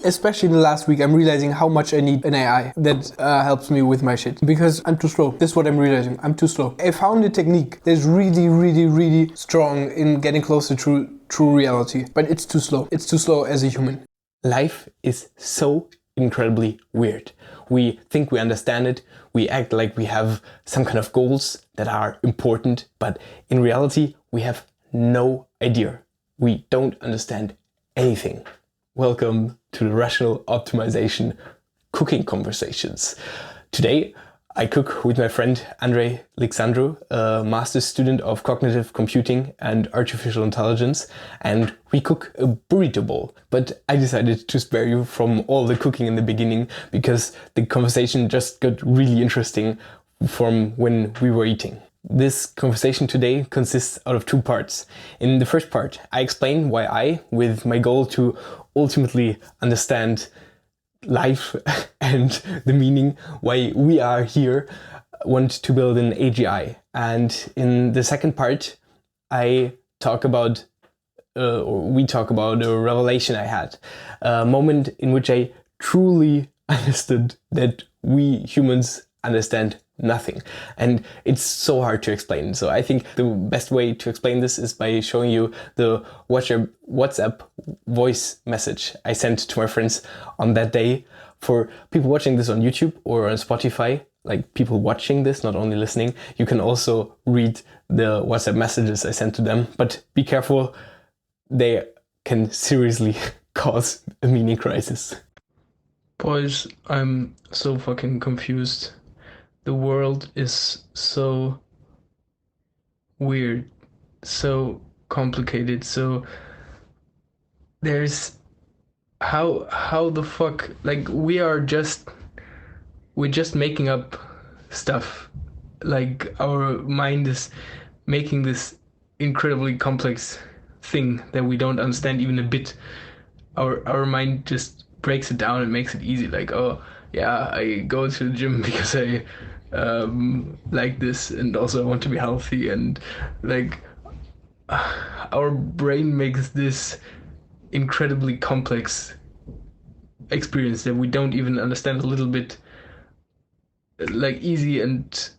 Especially in the last week, I'm realizing how much I need an AI that helps me with my shit. Because I'm too slow. This is what I'm realizing. I'm too slow. I found a technique that's really strong in getting closer to true reality. But it's too slow. It's too slow as a human. Life is so incredibly weird. We think we understand it. We act like we have some kind of goals that are important. But in reality, we have no idea. We don't understand anything. Welcome to the Rational Optimization Cooking Conversations. Today, I cook with my friend Andrei Lixandru, a master's student of cognitive computing and artificial intelligence, and we cook a burrito bowl. But I decided to spare you from all the cooking in the beginning because the conversation just got really interesting from when we were eating. This conversation today consists out of two parts. In the first part, I explain why I, with my goal to ultimately understand life and the meaning, why we are here, want to build an AGI. And in the second part, we talk about a revelation I had, a moment in which I truly understood that we humans understand nothing. And it's so hard to explain. So I think the best way to explain this is by showing you the WhatsApp voice message I sent to my friends on that day. For people watching this on YouTube or on Spotify, like people watching this, not only listening, you can also read the WhatsApp messages I sent to them. But be careful, they can seriously cause a meaning crisis. Boys, I'm so fucking confused. The world is so weird, so complicated, so there's how the fuck, like we're just making up stuff. Like our mind is making this incredibly complex thing that we don't understand even a bit. Our mind just breaks it down and makes it easy, like, oh yeah, I go to the gym because I like this, and also I want to be healthy, and like our brain makes this incredibly complex experience that we don't even understand a little bit, like easy and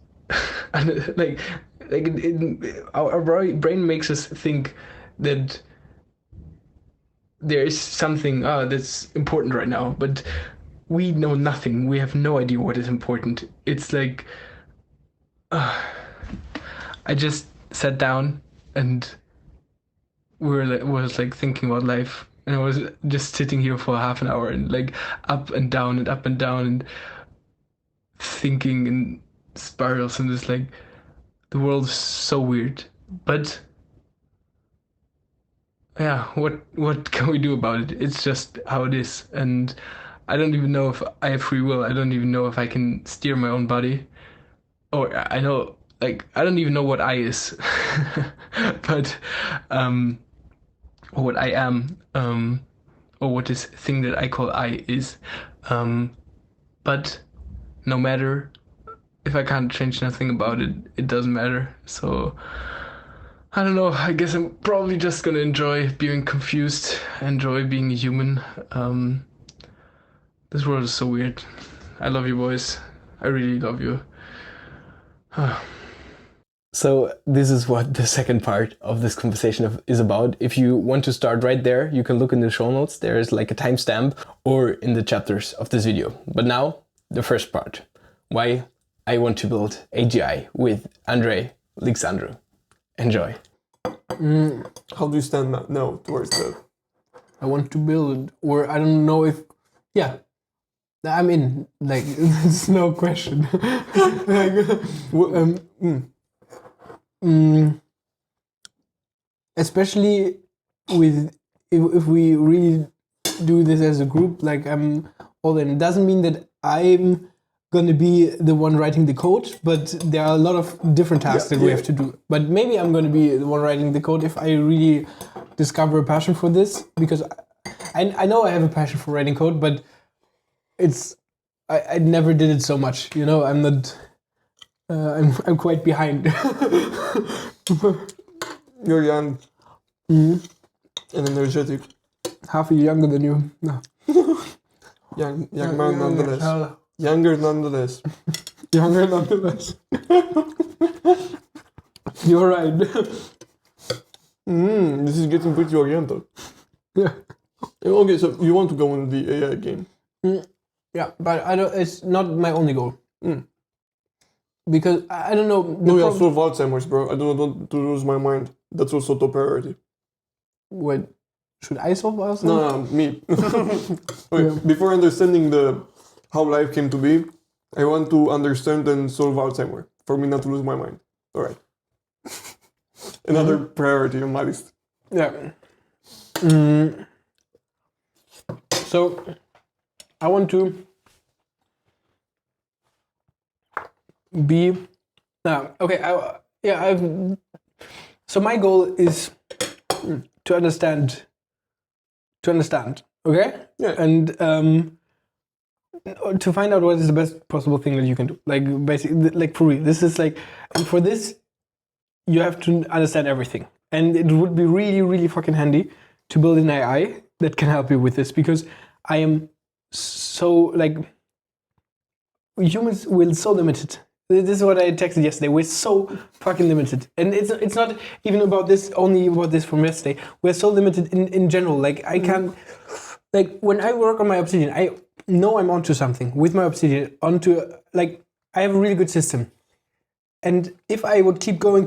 our brain makes us think that there is something that's important right now, but we know nothing. We have no idea what is important. It's like I just sat down and was like thinking about life, and I was just sitting here for half an hour and like up and down and thinking in spirals, and it's like the world is so weird. But yeah, what can we do about it? It's just how it is, and I don't even know if I have free will. I don't even know if I can steer my own body. Or I know, like, I don't even know what I is. But, or what I am, or what this thing that I call I is. But no matter, if I can't change nothing about it, it doesn't matter. So, I don't know, I guess I'm probably just gonna enjoy being confused, enjoy being a human. This world is so weird. I love you, boys. I really love you. So this is what the second part of this conversation is about. If you want to start right there, you can look in the show notes. There is like a timestamp, or in the chapters of this video. But now, the first part. Why I want to build AGI with Andrei Lixandru. Enjoy. How do you stand now towards the... I want to build, or I don't know if... Yeah. I mean, like, there's no question. Especially with if we really do this as a group, like I'm all in. It doesn't mean that I'm gonna be the one writing the code, but there are a lot of different tasks that we have to do. But maybe I'm gonna be the one writing the code if I really discover a passion for this, because I know I have a passion for writing code, but I never did it so much, you know. I'm not. I'm quite behind. You're young and energetic. Half a year younger than you. No. Young man nonetheless. Uh, Younger nonetheless. Younger nonetheless. You're right. This is getting pretty oriental. Yeah. Okay, so you want to go in the AI game? Yeah, but I don't. It's not my only goal. Mm. Because I don't know. No, yeah, solve Alzheimer's, bro. I do not want to lose my mind. That's also top priority. What should I solve also? No, me. Okay, Yeah. before understanding how life came to be, I want to understand and solve Alzheimer for me not to lose my mind. All right. Another priority on my list. Yeah. So I want to be. Okay. So my goal is to understand. Okay. Yeah. And to find out what is the best possible thing that you can do. Like basically, like for real. This is like, and for this, you have to understand everything. And it would be really, really fucking handy to build an AI that can help you with this, because I am so like, humans will so limited. This is what I texted yesterday. We're so fucking limited, and it's not even about this. Only about this from yesterday. We're so limited in general. Like I can't. Like when I work on my obsidian, I know I'm onto something with my obsidian. Like I have a really good system, and if I would keep going,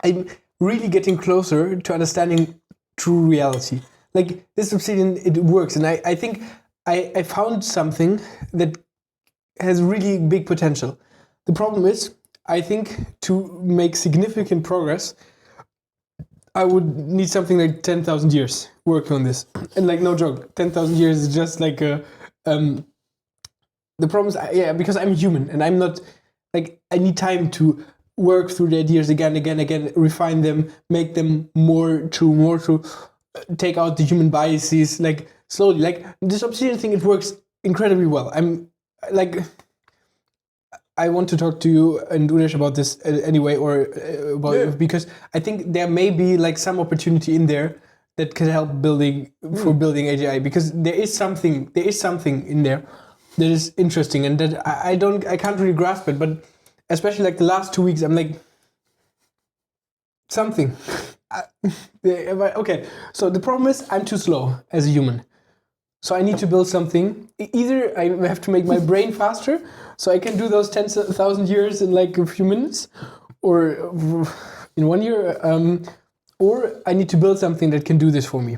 I'm really getting closer to understanding true reality. Like this obsidian, it works, and I think I found something that has really big potential. The problem is, I think to make significant progress, I would need something like 10,000 years working on this. And like, no joke, 10,000 years is just like a. The problem is, because I'm human and I'm not, like, I need time to work through the ideas again, refine them, make them more true, take out the human biases, like, slowly. Like, this obsidian thing, it works incredibly well. I'm, like, I want to talk to you and Udesh about this anyway, or about because I think there may be like some opportunity in there that can help building AGI, because there is something in there that is interesting, and that I can't really grasp it, but especially like the last 2 weeks, I'm like something. Okay, so the problem is I'm too slow as a human. So I need to build something. Either I have to make my brain faster, so I can do those 10,000 years in like a few minutes, or in 1 year, or I need to build something that can do this for me.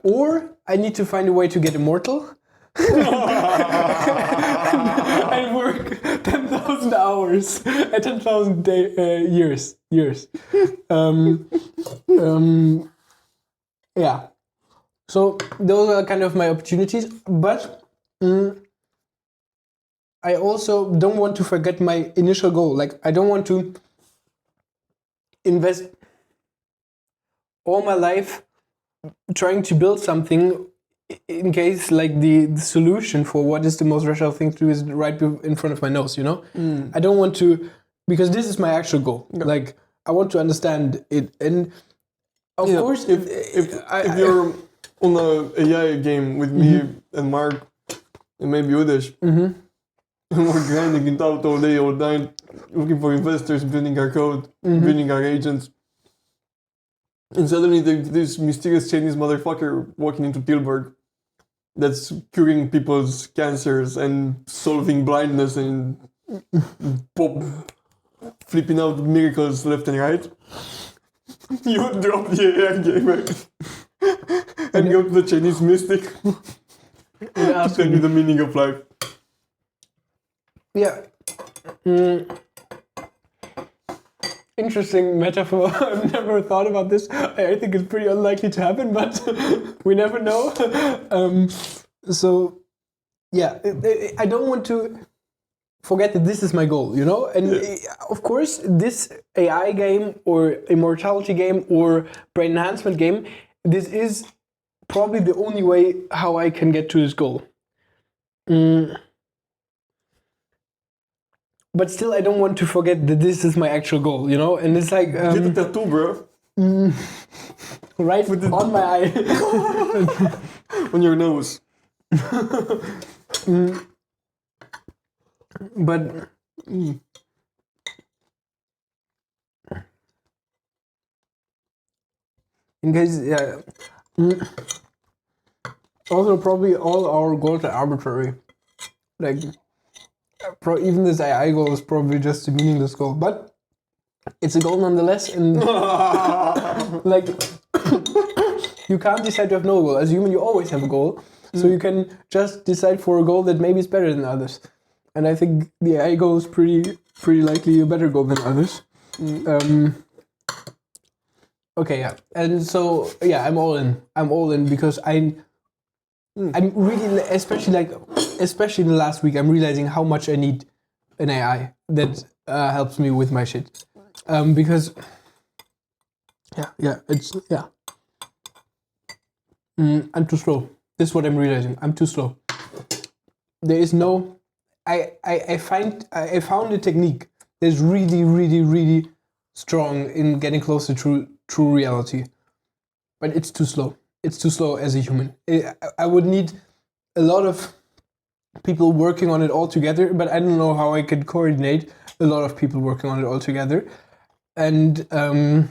Or I need to find a way to get immortal and work 10,000 hours, 10,000 years. Yeah. So those are kind of my opportunities, but I also don't want to forget my initial goal. Like, I don't want to invest all my life trying to build something in case like the solution for what is the most rational thing to do is right in front of my nose, you know? I don't want to, because this is my actual goal. Yeah. Like, I want to understand it, and of course, if you're on a AI game with me and Mark and maybe Udesh, and we're grinding it out all day, all night, looking for investors, building our code, building our agents, and suddenly there's this mysterious Chinese motherfucker walking into Tilburg that's curing people's cancers and solving blindness and flipping out miracles left and right. You would drop the AI game, right? And go to the Chinese mystic to tell you the meaning of life. Yeah. Interesting metaphor. I've never thought about this. I think it's pretty unlikely to happen, but we never know. So, yeah, I don't want to forget that this is my goal, you know? And of course, this AI game or immortality game or brain enhancement game, this is probably the only way how I can get to this goal. But still, I don't want to forget that this is my actual goal, you know? And it's like... Get a tattoo, bro. Right on my eye. On your nose. But in case, yeah. Also, probably all our goals are arbitrary. Like, even this AI goal is probably just a meaningless goal, but it's a goal nonetheless. And like, you can't decide to have no goal. As a human, you always have a goal, so you can just decide for a goal that maybe is better than others. And I think the AI goal is pretty likely a better goal than others. Okay, yeah, and so yeah, I'm all in. I'm all in because I'm really, especially in the last week, I'm realizing how much I need an AI that helps me with my shit. Because I'm too slow. This is what I'm realizing. I'm too slow. There is no. I found a technique that's really strong in getting closer to true reality, but it's too slow. It's too slow as a human. I would need a lot of people working on it all together, but I don't know how I could coordinate a lot of people working on it all together. And I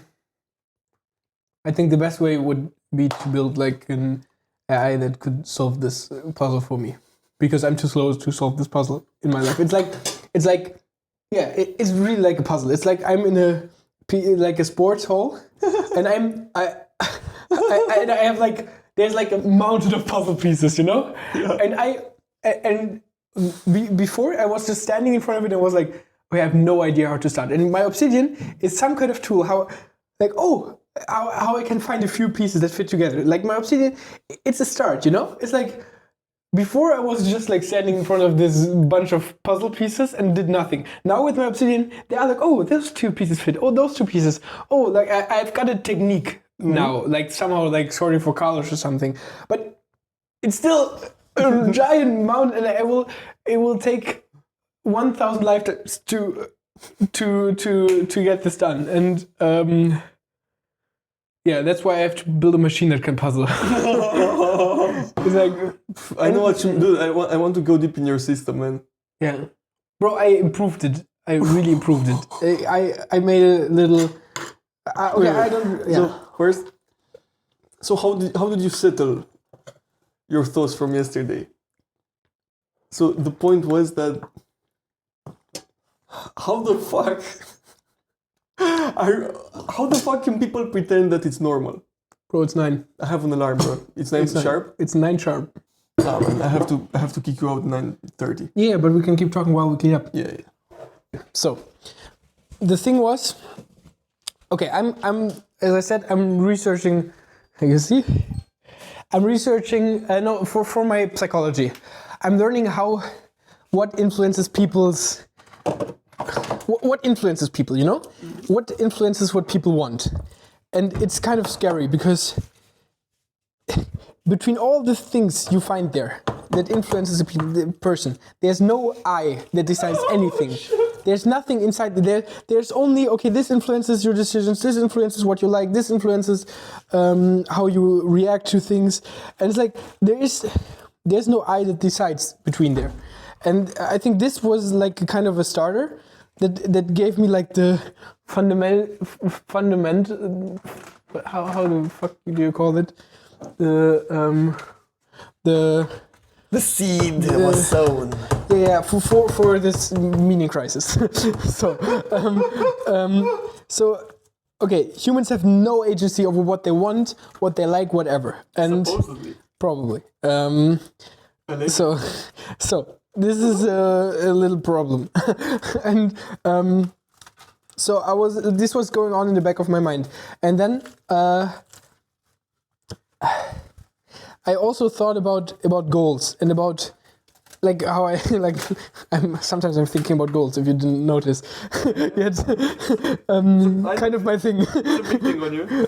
think the best way would be to build like an AI that could solve this puzzle for me, because I'm too slow to solve this puzzle in my life. It's like, yeah, it's really like a puzzle. It's like I'm in a sports hall, and I have like, there's like a mountain of puzzle pieces, you know? Yeah. And before I was just standing in front of it and was like, I have no idea how to start. And my obsidian is some kind of tool, how I can find a few pieces that fit together. Like my obsidian, it's a start, you know? It's like, before I was just like standing in front of this bunch of puzzle pieces and did nothing. Now with my obsidian, they are like, oh, those two pieces fit. Oh, those two pieces. Oh, like I've got a technique now, like somehow like sorting for colors or something. But it's still a giant mountain, and it will take 1,000 lifetimes to get this done. And yeah, that's why I have to build a machine that can puzzle. It's like, I know what you do. I want to go deep in your system, man. Yeah, bro, I improved it. I really improved it. I made a little. Okay, I don't. Yeah. So first, how did you settle your thoughts from yesterday? So the point was that how the fuck can people pretend that it's normal? Bro, it's 9. I have an alarm, bro. It's 9 sharp. It's 9 sharp. Ah, man, I have to kick you out at 9:30. Yeah, but we can keep talking while we clean up. Yeah. So, the thing was, okay, I'm as I said, I'm researching. You see, I'm researching. No, for my psychology, I'm learning what influences people's. What influences people, you know? What influences what people want? And it's kind of scary because between all the things you find there that influences the person, there's no I that decides anything. There's nothing inside there. There's only, okay, this influences your decisions, this influences what you like, this influences how you react to things. And it's like, there's no I that decides between there. And I think this was like a kind of a starter that gave me like the fundament. How the fuck do you call it? The seed was sown. Yeah, for this meaning crisis. So okay, humans have no agency over what they want, what they like, whatever, and Supposedly. probably. So this is a little problem, and so this was going on in the back of my mind, and then I also thought about goals and about like how I like sometimes I'm thinking about goals, if you didn't notice. Yet kind of my thing. It's a big thing on you.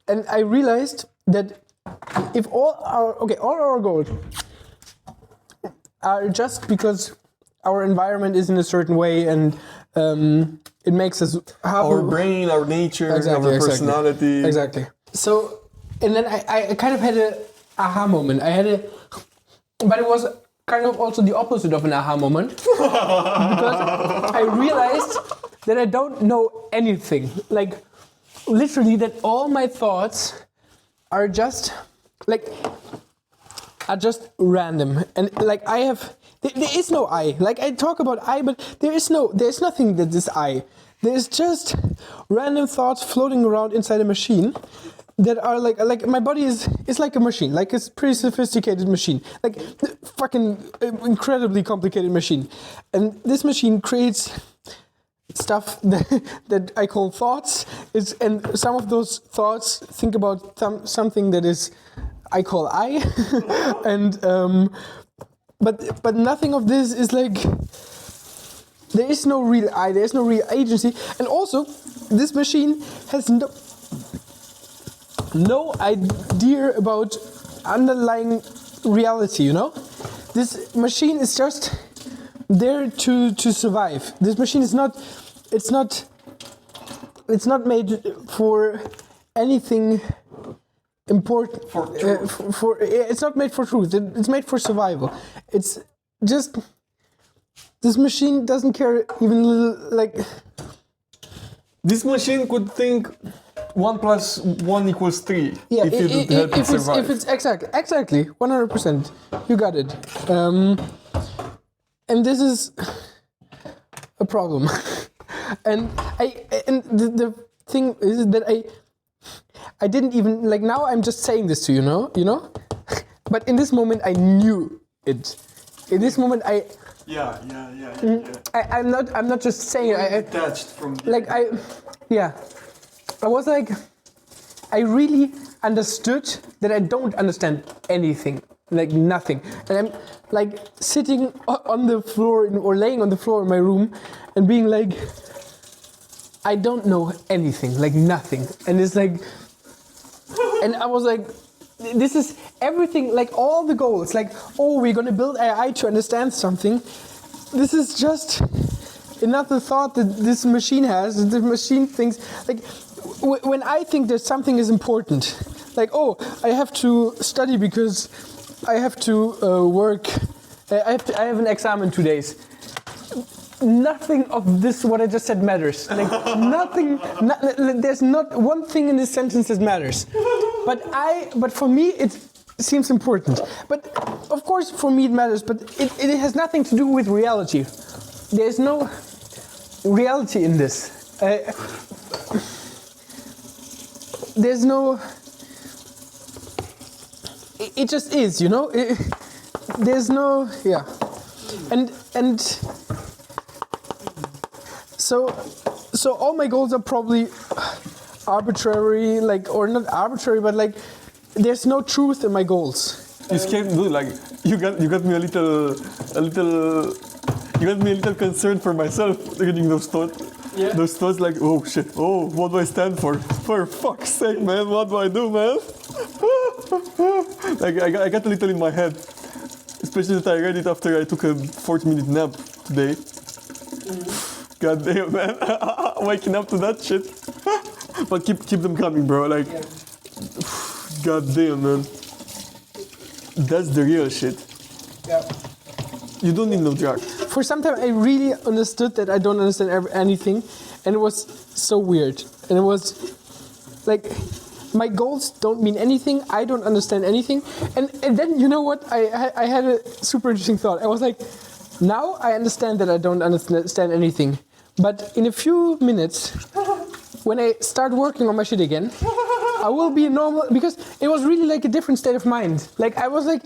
And I realized that if all our goals are just because our environment is in a certain way and It makes us Our brain, our nature, our personality. Exactly. So, and then I kind of had a aha moment. But it was kind of also the opposite of an aha moment. Because I realized that I don't know anything. Like, literally that all my thoughts are just random. And like there is no I. Like I talk about I, but there's nothing that is I. There's just random thoughts floating around inside a machine that are like my body is like a machine, like it's pretty sophisticated machine, like fucking incredibly complicated machine. And this machine creates stuff that I call thoughts. And some of those thoughts think about something that is I call I, and but nothing of this is like. There is no real I. There is no real agency, and also this machine has no idea about underlying reality. You know, this machine is just there to survive. This machine is not. It's not made for anything important. It's not made for truth. It's made for survival. It's just this machine doesn't care even a little, like. This machine could think 1 + 1 = 3. Yeah, if you don't help it survive. If it's exactly 100%, you got it. And this is a problem. And the thing is that I didn't even like. Now I'm just saying this to you know. But in this moment I knew it. In this moment Yeah. I'm not just saying it. Detached from the Like I was like, I really understood that I don't understand anything, like nothing. And I'm like sitting on the floor or laying on the floor in my room and being like, I don't know anything, like nothing. And it's like, and I was like, this is everything, like all the goals, like, oh, we're gonna build AI to understand something. This is just another thought that this machine has. The machine thinks, like, when I think that something is important, like, oh, I have to study because I have to work. I have an exam in 2 days. Nothing of this, what I just said, matters. Like nothing. There's not one thing in this sentence that matters. But for me, it seems important. But of course, for me, it matters. But it has nothing to do with reality. There's no reality in this. There's no. It just is, you know. There's no, yeah, and. So all my goals are probably arbitrary, like, or not arbitrary, but like there's no truth in my goals. You scared, dude. Like you got me a little concerned for myself reading those thoughts. Yeah. Those thoughts like, oh shit, oh, what do I stand for? For fuck's sake, man, what do I do, man? Like I got a little in my head, especially that I read it after I took a 40-minute nap today. God damn, man. Waking up to that shit. But keep them coming, bro. Like, Yeah. God damn, man. That's the real shit. Yeah. You don't need no drug. For some time, I really understood that I don't understand anything, and it was so weird. And it was like, my goals don't mean anything. I don't understand anything. And then, you know what? I had a super interesting thought. I was like, now I understand that I don't understand anything. But in a few minutes, when I start working on my shit again, I will be normal, because it was really like a different state of mind. Like I was like,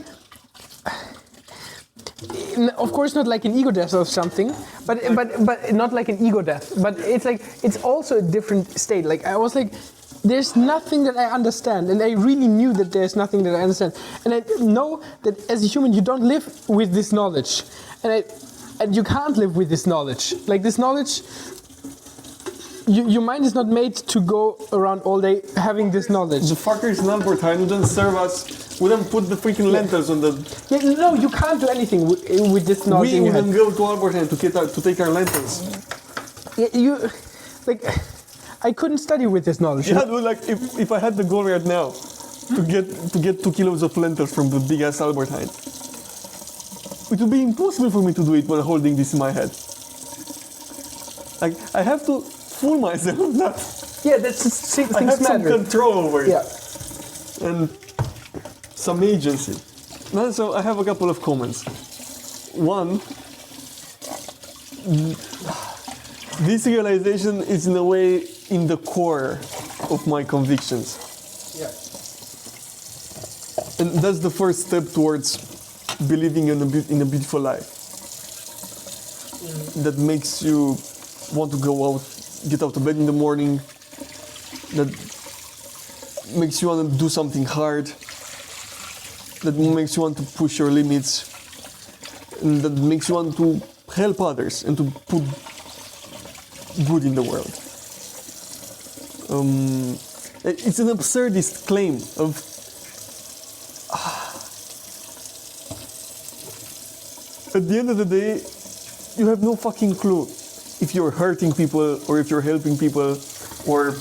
of course not like an ego death or something, but not like an ego death. But it's like, it's also a different state. Like I was like, there's nothing that I understand, and I really knew that there's nothing that I understand. And I know that as a human, you don't live with this knowledge. And you can't live with this knowledge. Like this knowledge, your mind is not made to go around all day having this knowledge. The fucker is an Albert Heijn who doesn't serve us. We don't put the freaking lentils on the. Yeah, no, you can't do anything with this knowledge. We wouldn't go to Albert Heijn to take our lentils. Yeah, you like. I couldn't study with this knowledge. Yeah, dude, like if I had the goal right now to get 2 kilos of lentils from the big ass Albert Heijn, it would be impossible for me to do it while holding this in my head. Like I have to fool myself that Yeah, that's things I have some matter. control over it. Yeah. And some agency. Now, so I have a couple of comments. One, this realization is in a way in the core of my convictions. Yeah. And that's the first step towards believing in a beautiful life. That makes you want to go out, get out of bed in the morning. That makes you want to do something hard. That makes you want to push your limits. And that makes you want to help others and to put good in the world. It's an absurdist claim of at the end of the day, you have no fucking clue if you're hurting people or if you're helping people or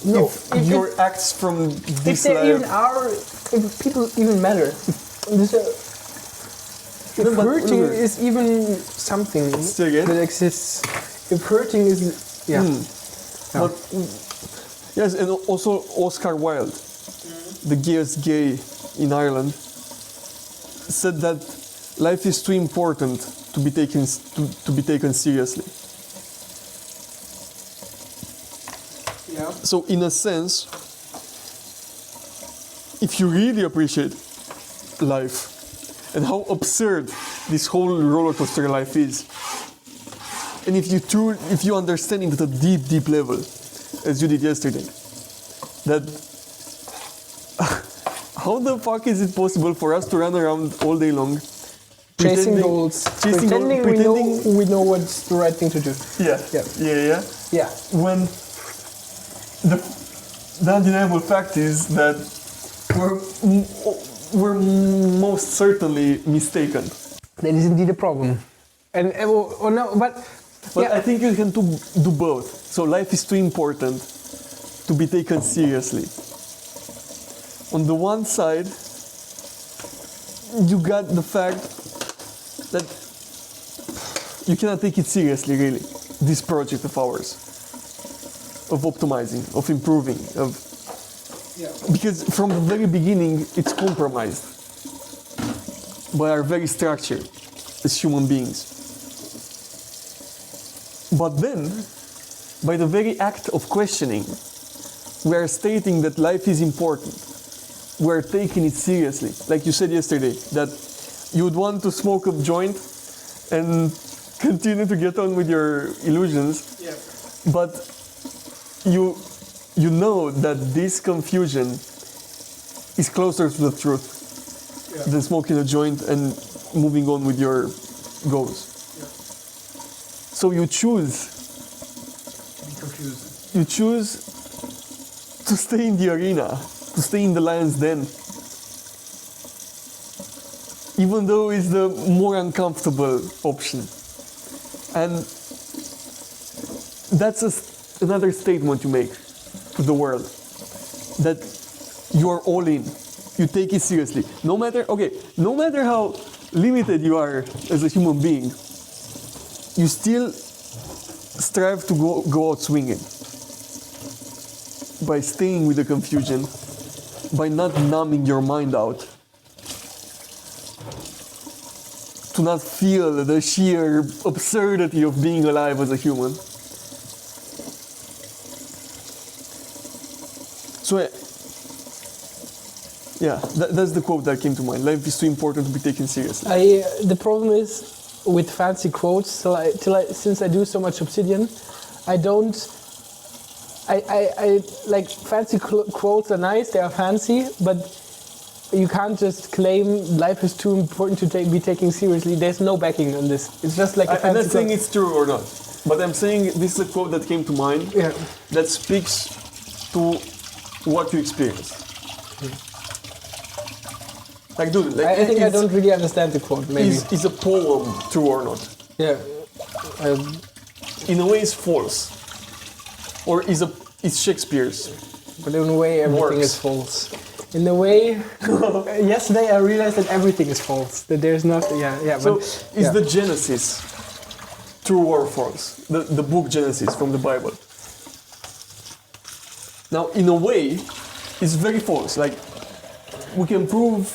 if your acts from this If they even life. are, if people even matter. If hurting is even something Say again? that exists. If hurting is, yeah. But, yes, and also Oscar Wilde, the gayest gay in Ireland, said that life is too important to be taken seriously. Yeah. So in a sense, if you really appreciate life and how absurd this whole roller coaster life is, and if you understand it at a deep, deep level, as you did yesterday, that how the fuck is it possible for us to run around all day long, Chasing goals, pretending we know what's the right thing to do. Yeah. When the undeniable fact is that we're most certainly mistaken. That is indeed a problem. And or no, but yeah. I think you can do both. So life is too important to be taken seriously. On the one side, you got the fact that you cannot take it seriously, really, this project of ours, of optimizing, of improving, because from the very beginning, it's compromised by our very structure as human beings. But then, by the very act of questioning, we are stating that life is important. We are taking it seriously. Like you said yesterday, that you would want to smoke a joint and continue to get on with your illusions, but you know that this confusion is closer to the truth than smoking a joint and moving on with your goals. So you choose. Be confused. You choose to stay in the arena, to stay in the lion's den, even though it's the more uncomfortable option. And that's another statement you make to the world, that you are all in. You take it seriously. No matter how limited you are as a human being, you still strive to go out swinging by staying with the confusion, by not numbing your mind out, to not feel the sheer absurdity of being alive as a human. So that's the quote that came to mind. Life is too important to be taken seriously. The problem is with fancy quotes. Since I do so much Obsidian, I like fancy quotes are nice. They are fancy, but you can't just claim life is too important to be taken seriously. There's no backing on this. It's just like a fancy I'm not saying quote. it's true or not, but I'm saying this is a quote that came to mind that speaks to what you experience. Like, dude, like, I think I don't really understand the quote. Maybe is a poem true or not? yeah. in a way is false, or is Shakespeare's. But in a way, everything Works. is false. In a way, yesterday I realized that everything is false. That there's nothing. Yeah. So But is yeah. the Genesis true or false? The book Genesis from the Bible. Now, in a way, it's very false. Like, we can prove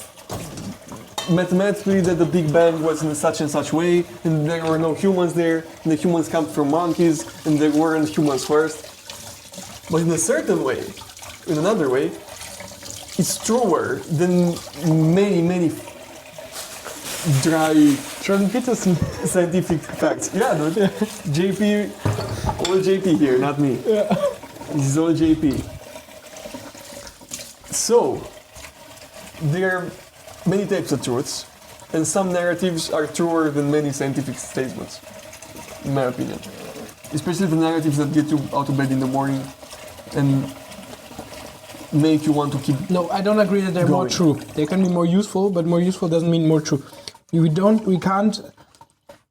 mathematically that the Big Bang was in such and such way, and there were no humans there, and the humans come from monkeys, and there weren't humans first. But in a certain way, in another way, it's truer than many dry Jordan Peterson. scientific facts. Yeah, dude. JP, all JP here, not me. This is all JP. So, there are many types of truths, and some narratives are truer than many scientific statements, in my opinion. Especially the narratives that get you out of bed in the morning and make you want to keep. No, I don't agree that they're more Going. true. They can be more useful, but more useful doesn't mean more true. We can't.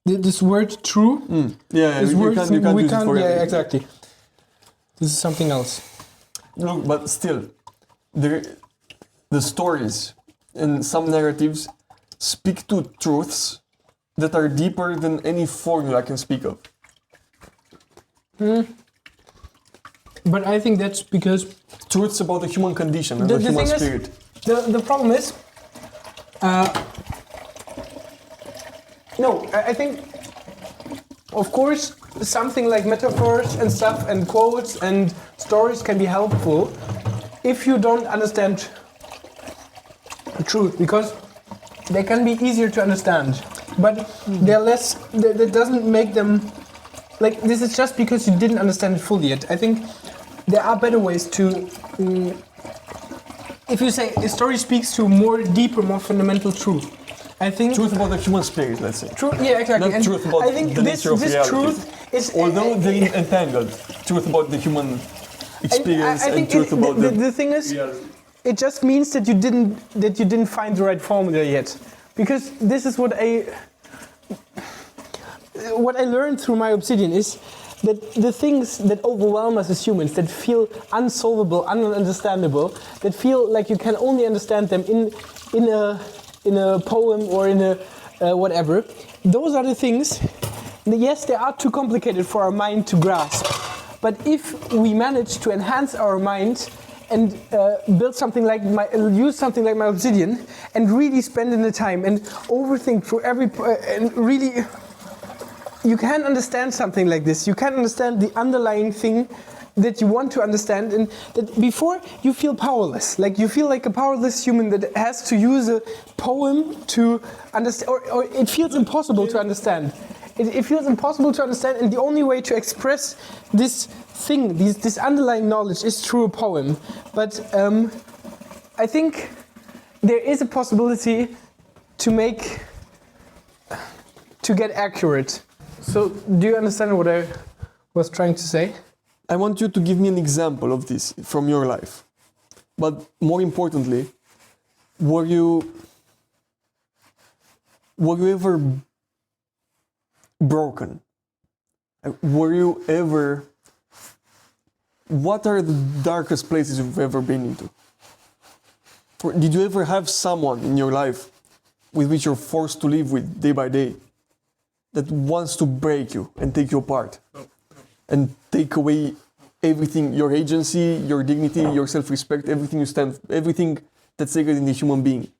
This word "true." Yeah, This you word can't use it for Yeah, everything. exactly. This is something else. Look, but still, the stories and some narratives speak to truths that are deeper than any formula can speak of. But I think that's because Truths about the human condition and The- the, the human thing is- spirit. the problem is, no, I think, of course, something like metaphors and stuff and quotes and stories can be helpful if you don't understand the truth, because they can be easier to understand, but they're less. That doesn't make them like this. Is just because you didn't understand it fully yet. I think there are better ways to. If you say a story speaks to more deeper, more fundamental truth, I think Truth about the human spirit, let's say. truth. Yeah, exactly. Not And truth about I think the this nature of reality. truth is Although they're entangled, truth about the human experience I and think truth about the thing is, reality. it just means that you didn't find the right formula yet, because this is what I learned through my obsidian is that the things that overwhelm us as humans, that feel unsolvable, ununderstandable, that feel like you can only understand them in a poem or in a whatever, those are the things. Yes, they are too complicated for our mind to grasp. But if we manage to enhance our mind and build something like use something like my obsidian and really spend in the time and overthink through and really, you can understand something like this. You can understand the underlying thing that you want to understand, and that before you feel powerless, like you feel like a powerless human that has to use a poem to understand, or it feels impossible to understand. It feels impossible to understand, and the only way to express this thing, this underlying knowledge, is through a poem. But I think there is a possibility to get accurate. So, do you understand what I was trying to say? I want you to give me an example of this from your life. But more importantly, were you ever broken? Were you ever... What are the darkest places you've ever been into? Did you ever have someone in your life with which you're forced to live with day by day that wants to break you and take you apart and take away everything, your agency, your dignity, your self-respect, everything you stand, everything that's sacred in the human being?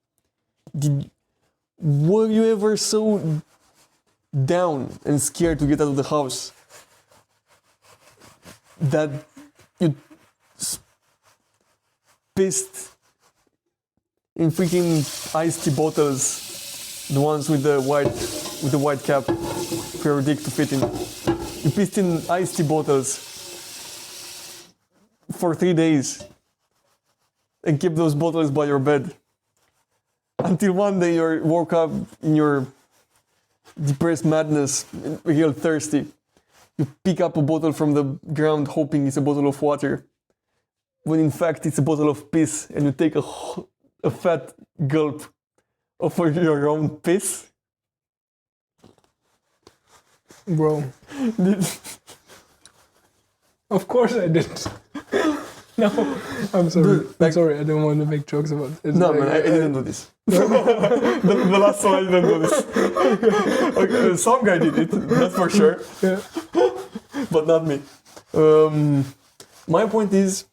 Were you ever so down and scared to get out of the house that you pissed in freaking iced tea bottles, the ones with the white cap for your dick to fit in? You pissed in iced tea bottles for 3 days and kept those bottles by your bed until one day you woke up in your depressed madness, real thirsty. You pick up a bottle from the ground hoping it's a bottle of water, when in fact it's a bottle of piss, and you take a fat gulp of your own piss. Bro. Of course I didn't. No, I'm sorry. Dude, I'm like- sorry. I don't want to make jokes about it. No, man, I didn't do this. the last one I didn't do this. Okay, some guy did it, that's for sure. Yeah. But not me. My point is,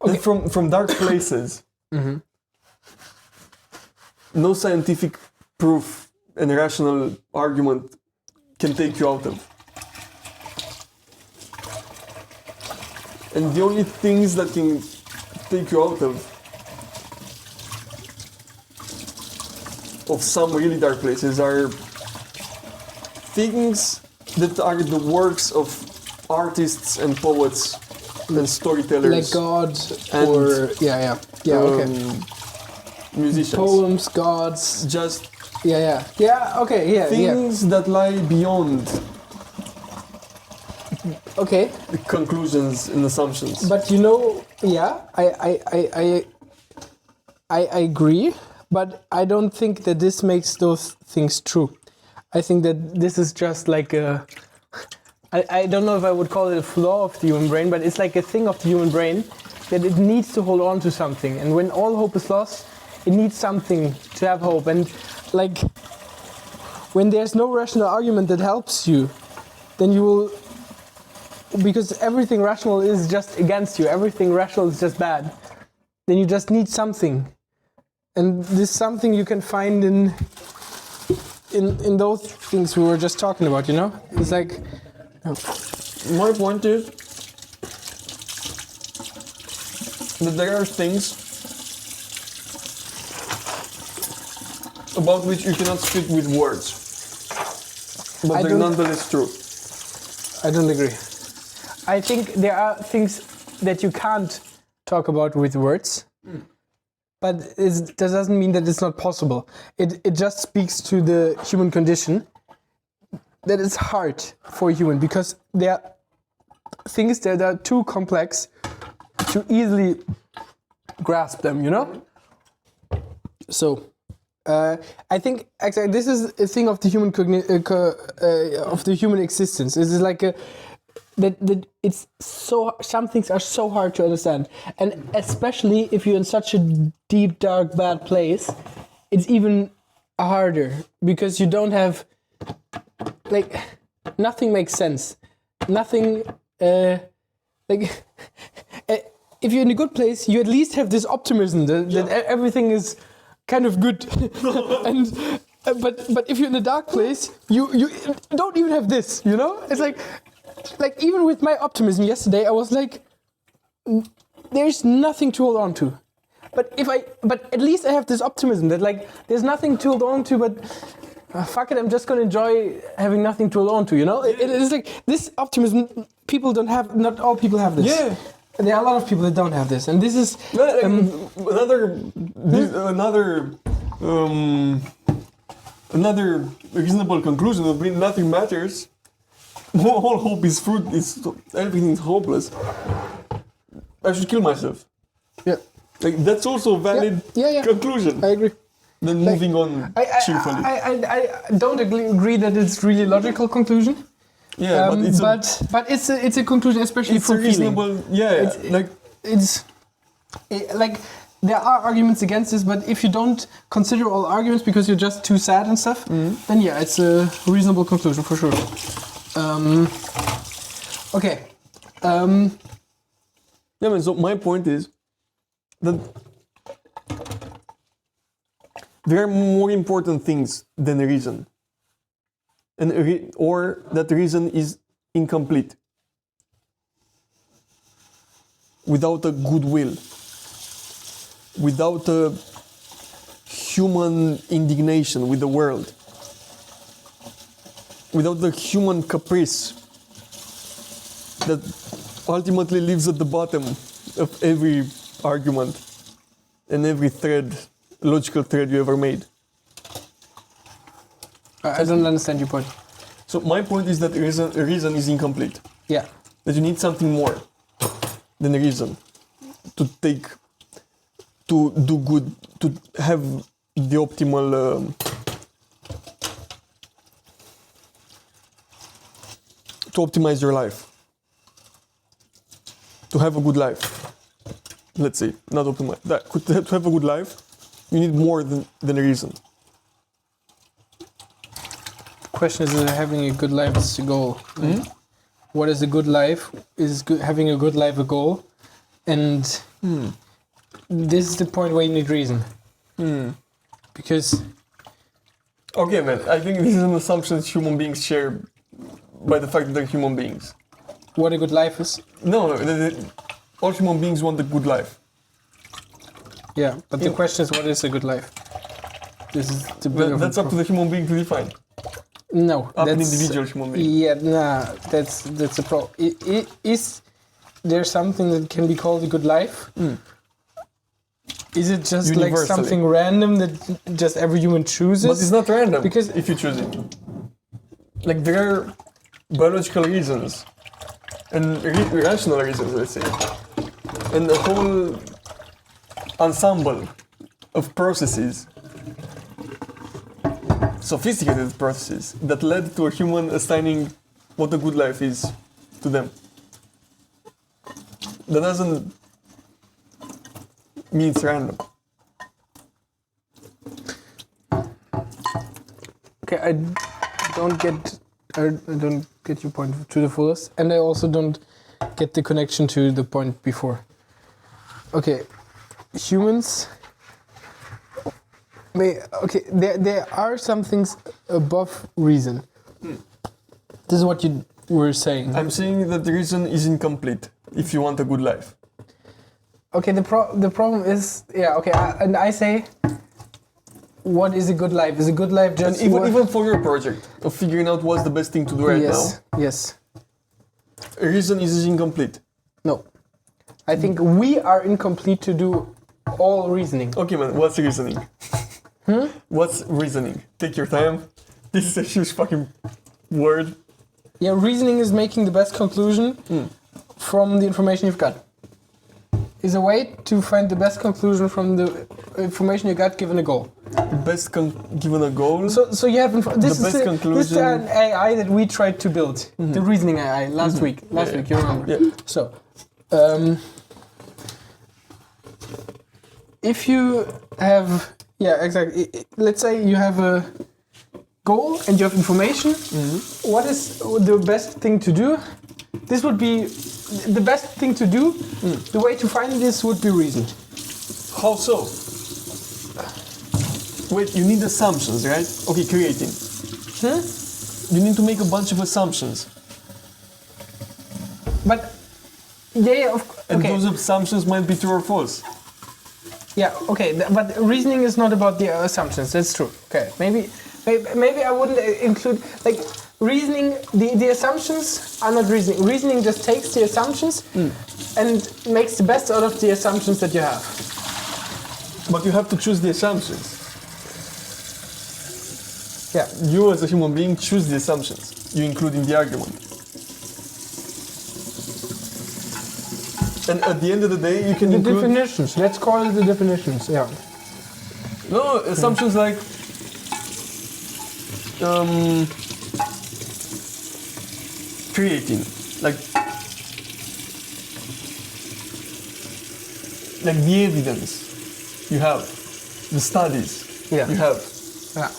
that from dark places, no scientific proof and rational argument can take you out of. And the only things that can take you out of some really dark places are things that are the works of artists and poets and storytellers, Like God And, or yeah. Okay. musicians. Poems, gods. Just Yeah. Okay. Yeah. things that lie beyond Okay. the conclusions and assumptions. But yeah, I agree, but I don't think that this makes those things true. I think that this is just like I don't know if I would call it a flaw of the human brain, but it's like a thing of the human brain that it needs to hold on to something. And when all hope is lost, it needs something to have hope. And like when there's no rational argument that helps you, then you will, because everything rational is just against you, everything rational is just bad, then you just need something. And this something you can find in those things we were just talking about, It's like, My point is that there are things about which you cannot speak with words, but I they're don't- nonetheless true. I don't agree. I think there are things that you can't talk about with words, but that doesn't mean that it's not possible. It just speaks to the human condition that it's hard for a human because there are things that are too complex to easily grasp them, So, I think actually this is a thing of the human of the human existence. This is like that it's so, some things are so hard to understand, and especially if you're in such a deep, dark, bad place, it's even harder because you don't have, like, nothing makes sense. Nothing, like, if you're in a good place, you at least have this optimism that everything is kind of good. And but if you're in a dark place, you don't even have this, It's like even with my optimism yesterday, I was like, there's nothing to hold on to. But at least I have this optimism that like there's nothing to hold on to, but fuck it, I'm just gonna enjoy having nothing to hold on to, It is like this optimism. People don't have. Not all people have this. Yeah. There are a lot of people that don't have this, and this is another reasonable conclusion would be nothing matters. All hope is fruit. Everything is hopeless. I should kill myself. yeah. Like that's also a valid Yeah. conclusion. I agree. Then moving on cheerfully. I don't agree that it's really logical conclusion. Yeah, but it's a conclusion, especially it's for a reasonable. feeling. Like there are arguments against this, but if you don't consider all arguments because you're just too sad and stuff, then yeah, it's a reasonable conclusion for sure. Okay. Yeah, man. So my point is that there are more important things than reason, and or that reason is incomplete without a goodwill, without a human indignation with the world, without the human caprice that ultimately lives at the bottom of every argument and every logical thread you ever made. I don't understand your point. So my point is that reason is incomplete. Yeah. That you need something more than reason to take to do good, to have the optimal, to optimize your life, to have a good life. Let's say, not optimize, to have a good life, you need more than a reason. Question is having a good life is a goal. Like, what is a good life? Is having a good life a goal? And this is the point where you need reason. Because Okay, man, I think this is an assumption that human beings share by the fact that they're human beings. what a good life is. No, all human beings want a good life. Yeah, but the question is, what is a good life? This is the bigger That's up to the human being to define. No, Up an that's individual human being. Yeah, nah, that's a problem. Is there something that can be called a good life? Is it just like Universally. something random that just every human chooses? But it's not random Because- if you choose it. Like there are biological reasons and rational reasons, let's say, and a whole ensemble of processes, sophisticated processes that led to a human assigning what a good life is to them. That doesn't mean it's random. Okay, I don't get your point to the fullest, and I also don't get the connection to the point before. Okay, humans. There are some things above reason. This is what you were saying. I'm saying that the reason is incomplete if you want a good life. Okay, the problem is, and I say, what is a good life? Is a good life And just even for your project of figuring out what's the best thing to do right Yes, yes. now, reason is incomplete. No, I think we are incomplete to do all reasoning. Okay, man, what's reasoning? What's reasoning? Take your time. This is a huge fucking word. Yeah, reasoning is making the best conclusion from the information you've got. Is a way to find the best conclusion from the information you got given a goal. Given a goal. So you have this The is best a, conclusion. this is an AI that we tried to build, the reasoning AI last week. Last week, you remember? Yeah. So, if you have exactly. Let's say you have a goal and you have information. What is the best thing to do? This would be the best thing to do. The way to find this would be reason. How so? Wait, you need assumptions, right? Okay, creating. You need to make a bunch of assumptions. But And okay. those assumptions might be true or false. Yeah, okay, but reasoning is not about the assumptions. That's true. Okay, maybe I wouldn't include like reasoning. The assumptions are not reasoning. Reasoning just takes the assumptions and makes the best out of the assumptions that you have. But you have to choose the assumptions. Yeah. You as a human being choose the assumptions you include in the argument. And at the end of the day, you can The include... definitions. Let's call it the definitions. Yeah. No, assumptions like... creating. Like the evidence you have, the studies Yeah. you have. Yeah.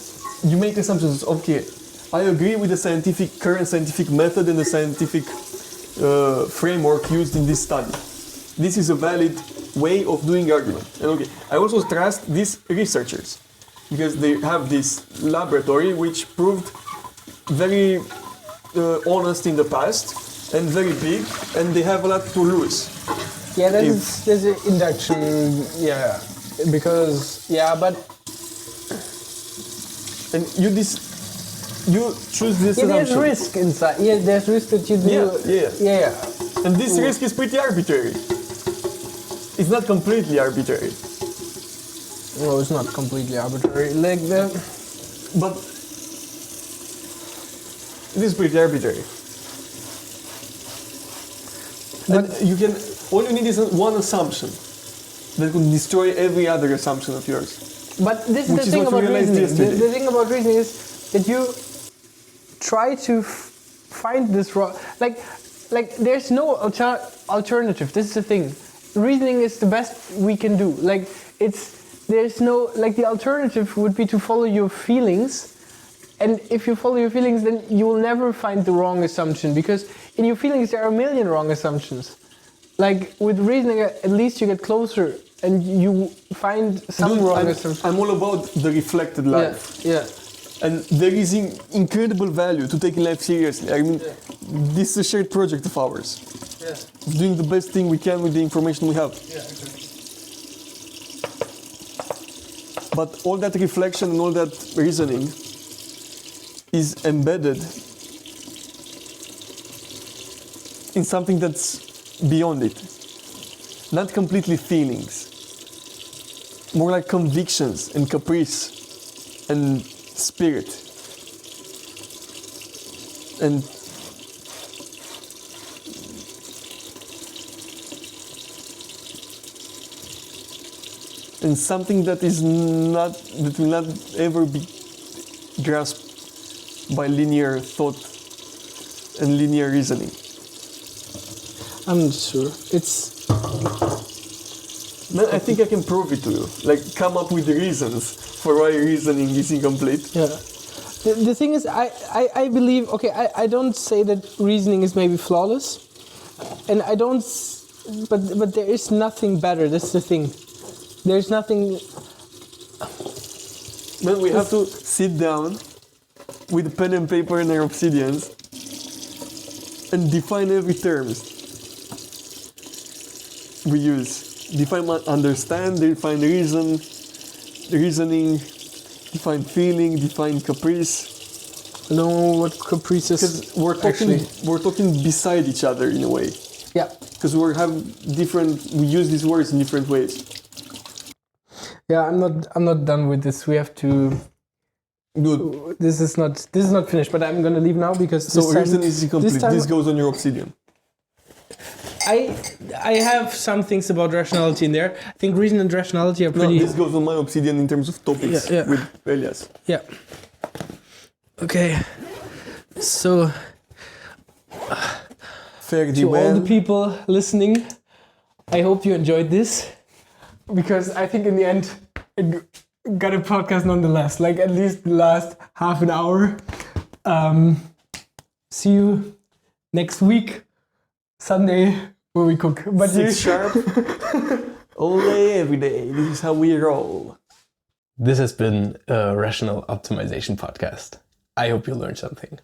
You make assumptions. Okay, I agree with the current scientific method and the scientific framework used in this study. This is a valid way of doing argument. And okay, I also trust these researchers because they have this laboratory which proved very honest in the past and very big, and they have a lot to lose. Yeah, there's an induction. Yeah, because but And you choose this there's assumption. risk inside. Yeah, there's risk that you do. Yeah. And this risk is pretty arbitrary. It's not completely arbitrary. No, it's not completely arbitrary. But it is pretty arbitrary. And all you need is one assumption. that could destroy every other assumption of yours. But this is Which the is thing what we about realized reasoning. yesterday. The thing about reasoning is that you try to find this wrong. Like there's no alternative. This is the thing. Reasoning is the best we can do. Like there's no, like, the alternative would be to follow your feelings. And if you follow your feelings, then you will never find the wrong assumption, because in your feelings there are a million wrong assumptions. Like with reasoning, at least you get closer and you find some Dude, wrong assumptions. I'm all about the reflected life. Yeah. And there is incredible value to taking life seriously. I mean, this is a shared project of ours. Yeah. Doing the best thing we can with the information we have. Yeah, exactly. But all that reflection and all that reasoning is embedded in something that's beyond it. Not completely feelings. More like convictions and caprice and spirit. And something that will not ever be grasped by linear thought and linear reasoning. I'm not sure. It's Man, I think I can prove it to you. Like, come up with the reasons for why reasoning is incomplete. yeah. The thing is, I believe. Okay, I don't say that reasoning is maybe flawless, and I don't. But there is nothing better. That's the thing. There's nothing. Man, we have to sit down with pen and paper and our obsidians and define every terms we use. Define understand, define reasoning, define feeling, define caprice. I don't know what caprice is. Because Actually. we're talking beside each other in a way. Yeah. Because we use these words in different ways. Yeah, I'm not done with this. We have to. Good. This is not finished. But I'm gonna leave now because So this time, reason is incomplete. this time- This goes on your obsidian. I have some things about rationality in there. I think reason and rationality are No, pretty. this goes on my obsidian in terms of topics Yeah, yeah. with Elias. Yeah. Okay. So Fare thee to all the well. people listening, I hope you enjoyed this, because I think in the end it got a podcast nonetheless. Like at least the last half an hour. See you next week, Sunday, where we cook. But you, 6 sharp. All day, every day. This is how we roll. This has been a Rational Optimization podcast. I hope you learned something.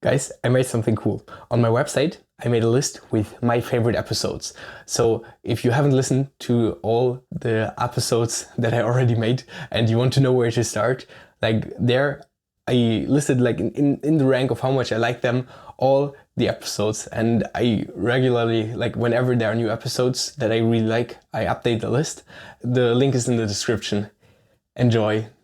Guys, I made something cool. On my website, I made a list with my favorite episodes. So if you haven't listened to all the episodes that I already made and you want to know where to start, like there, I listed like in the rank of how much I like them, all the episodes. And I regularly, like whenever there are new episodes that I really like, I update the list. The link is in the description. Enjoy.